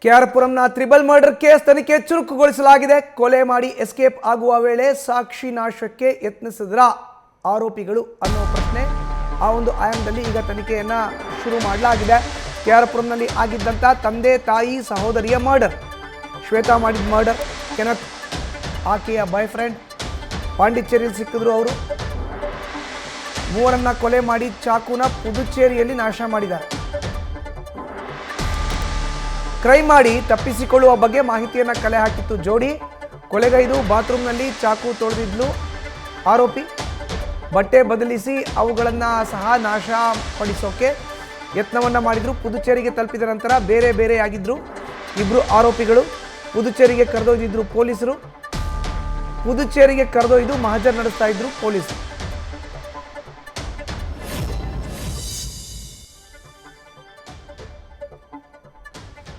ಕೆಆರ್ಪುರಂನ triple murder case ತನಿಖೆ ಚುರುಕುಗೊಳಿಸಲಾಗಿದೆ. ಕೊಲೆ ಮಾಡಿ ಎಸ್ಕೇಪ್ ಆಗುವ ವೇಳೆ ಸಾಕ್ಷಿ ನಾಶಕ್ಕೆ ಯತ್ನಿಸಿದ್ರ ಆರೋಪಿಗಳು ಅನ್ನೋ ಪ್ರಶ್ನೆ ಆ ಒಂದು ಆಯಾಮದಲ್ಲಿ ಈಗ ತನಿಖೆಯನ್ನ ಶುರು ಮಾಡಲಾಗಿದೆ. ಕೆಆರ್ಪುರಂನಲ್ಲಿ ಆಗಿದ್ದಂಥ ತಂದೆ ತಾಯಿ ಸಹೋದರಿಯ ಮರ್ಡರ್, ಶ್ವೇತಾ ಮಾಡಿದ ಮರ್ಡರ್, ಕೆನತ್ ಆಕೆಯ ಬಾಯ್ ಫ್ರೆಂಡ್ ಪಾಂಡಿಚೇರಿಯಲ್ಲಿ ಸಿಕ್ಕಿದ್ರು. ಅವರು ಮೂವರನ್ನ ಕೊಲೆ ಮಾಡಿ ಚಾಕುನ ಪುದುಚೇರಿಯಲ್ಲಿ ನಾಶ ಮಾಡಿದ್ದಾರೆ. ಕ್ರೈಮ್ ಮಾಡಿ ತಪ್ಪಿಸಿಕೊಳ್ಳುವ ಬಗ್ಗೆ ಮಾಹಿತಿಯನ್ನು ಕಲೆ ಹಾಕಿತ್ತು ಜೋಡಿ. ಕೊಲೆಗೈದು ಬಾತ್ರೂಮ್ನಲ್ಲಿ ಚಾಕು ತೊಳೆದಿದ್ಲು ಆರೋಪಿ. ಬಟ್ಟೆ ಬದಲಿಸಿ ಅವುಗಳನ್ನು ಸಹ ನಾಶಪಡಿಸೋಕೆ ಯತ್ನವನ್ನು ಮಾಡಿದ್ರು. ಪುದುಚೇರಿಗೆ ತಲುಪಿದ ನಂತರ ಬೇರೆ ಬೇರೆಯಾಗಿದ್ದರು ಇಬ್ಬರು ಆರೋಪಿಗಳು. ಪುದುಚೇರಿಗೆ ಕರೆದೊಯ್ದಿದ್ರು ಪೊಲೀಸರು. ಪುದುಚೇರಿಗೆ ಕರೆದೊಯ್ದು ಮಹಜರ್ ನಡೆಸ್ತಾ ಇದ್ರು ಪೊಲೀಸರು.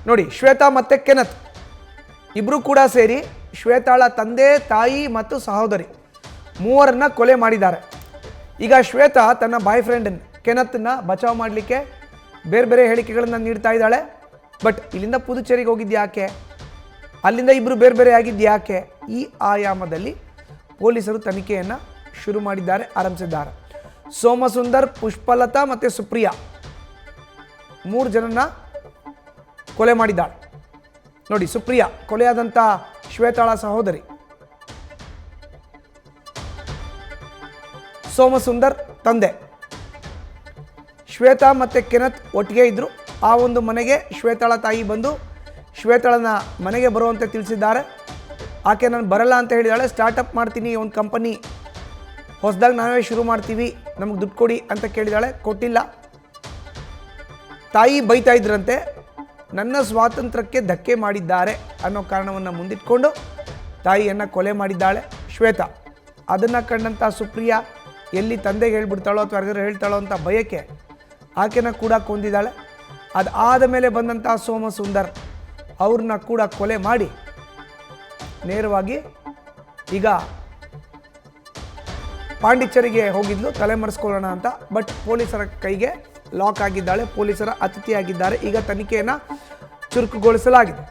ನೋಡಿ, ಶ್ವೇತಾ ಮತ್ತು ಕೆನತ್ ಇಬ್ಬರು ಕೂಡ ಸೇರಿ ಶ್ವೇತಾಳ ತಂದೆ ತಾಯಿ ಮತ್ತು ಸಹೋದರಿ ಮೂವರನ್ನ ಕೊಲೆ ಮಾಡಿದ್ದಾರೆ. ಈಗ ಶ್ವೇತಾ ತನ್ನ ಬಾಯ್ ಫ್ರೆಂಡ್ ಕೆನತ್ನ ಬಚಾವ್ ಮಾಡಲಿಕ್ಕೆ ಬೇರೆ ಬೇರೆ ಹೇಳಿಕೆಗಳನ್ನು ನೀಡ್ತಾ ಇದ್ದಾಳೆ. ಬಟ್ ಇಲ್ಲಿಂದ ಪುದುಚೇರಿಗೆ ಹೋಗಿದ್ದು ಯಾಕೆ, ಅಲ್ಲಿಂದ ಇಬ್ಬರು ಬೇರೆ ಬೇರೆ ಆಗಿದ್ದು ಯಾಕೆ, ಈ ಆಯಾಮದಲ್ಲಿ ಪೊಲೀಸರು ತನಿಖೆಯನ್ನು ಶುರು ಮಾಡಿದ್ದಾರೆ, ಆರಂಭಿಸಿದ್ದಾರೆ. ಸೋಮಸುಂದರ್, ಪುಷ್ಪಲತಾ ಮತ್ತು ಸುಪ್ರಿಯಾ ಮೂರು ಜನನ್ನ ಕೊಲೆ ಮಾಡಿದ್ದಾಳೆ. ನೋಡಿ, ಸುಪ್ರಿಯಾ ಕೊಲೆಯಾದಂಥ ಶ್ವೇತಾಳ ಸಹೋದರಿ, ಸೋಮಸುಂದರ್ ತಂದೆ. ಶ್ವೇತಾ ಮತ್ತು ಕೆನತ್ ಒಟ್ಟಿಗೆ ಇದ್ದರು. ಆ ಒಂದು ಮನೆಗೆ ಶ್ವೇತಾಳ ತಾಯಿ ಬಂದು ಶ್ವೇತಾಳನ ಮನೆಗೆ ಬರುವಂತೆ ತಿಳಿಸಿದ್ದಾರೆ. ಆಕೆ ನಾನು ಬರಲ್ಲ ಅಂತ ಹೇಳಿದಾಳೆ. ಸ್ಟಾರ್ಟಪ್ ಮಾಡ್ತೀನಿ, ಒಂದು ಕಂಪನಿ ಹೊಸದಾಗಿ ನಾವೇ ಶುರು ಮಾಡ್ತೀವಿ, ನಮಗೆ ದುಡ್ಡು ಕೊಡಿ ಅಂತ ಕೇಳಿದಾಳೆ. ಕೊಟ್ಟಿಲ್ಲ. ತಾಯಿ ಬೈತಾ ಇದ್ರಂತೆ, ನನ್ನ ಸ್ವಾತಂತ್ರ್ಯಕ್ಕೆ ಧಕ್ಕೆ ಮಾಡಿದ್ದಾರೆ ಅನ್ನೋ ಕಾರಣವನ್ನು ಮುಂದಿಟ್ಕೊಂಡು ತಾಯಿಯನ್ನು ಕೊಲೆ ಮಾಡಿದ್ದಾಳೆ ಶ್ವೇತಾ. ಅದನ್ನು ಕಂಡಂಥ ಸುಪ್ರಿಯಾ ಎಲ್ಲಿ ತಂದೆಗೆ ಹೇಳ್ಬಿಡ್ತಾಳೋ ಅಥವಾ ಯಾರಿಗಾರು ಹೇಳ್ತಾಳೋ ಅಂತ ಭಯಕ್ಕೆ ಆಕೆನ ಕೂಡ ಕೊಂದಿದ್ದಾಳೆ. ಅದಾದ ಮೇಲೆ ಬಂದಂಥ ಸೋಮಸುಂದರ್ ಅವ್ರನ್ನ ಕೂಡ ಕೊಲೆ ಮಾಡಿ ನೇರವಾಗಿ ಈಗ ಪಾಂಡಿಚೇರಿಗೆ ಹೋಗಿದ್ಲು ತಲೆಮರೆಸ್ಕೊಳ್ಳೋಣ ಅಂತ. ಬಟ್ ಪೊಲೀಸರ ಕೈಗೆ ಲಾಕ್ ಆಗಿದ್ದಾಳೆ, ಪೊಲೀಸರ ಅತಿಥಿಯಾಗಿದ್ದಾರೆ. ಈಗ ತನಿಖೆಯನ್ನು ಚುರುಕುಗೊಳಿಸಲಾಗಿದೆ.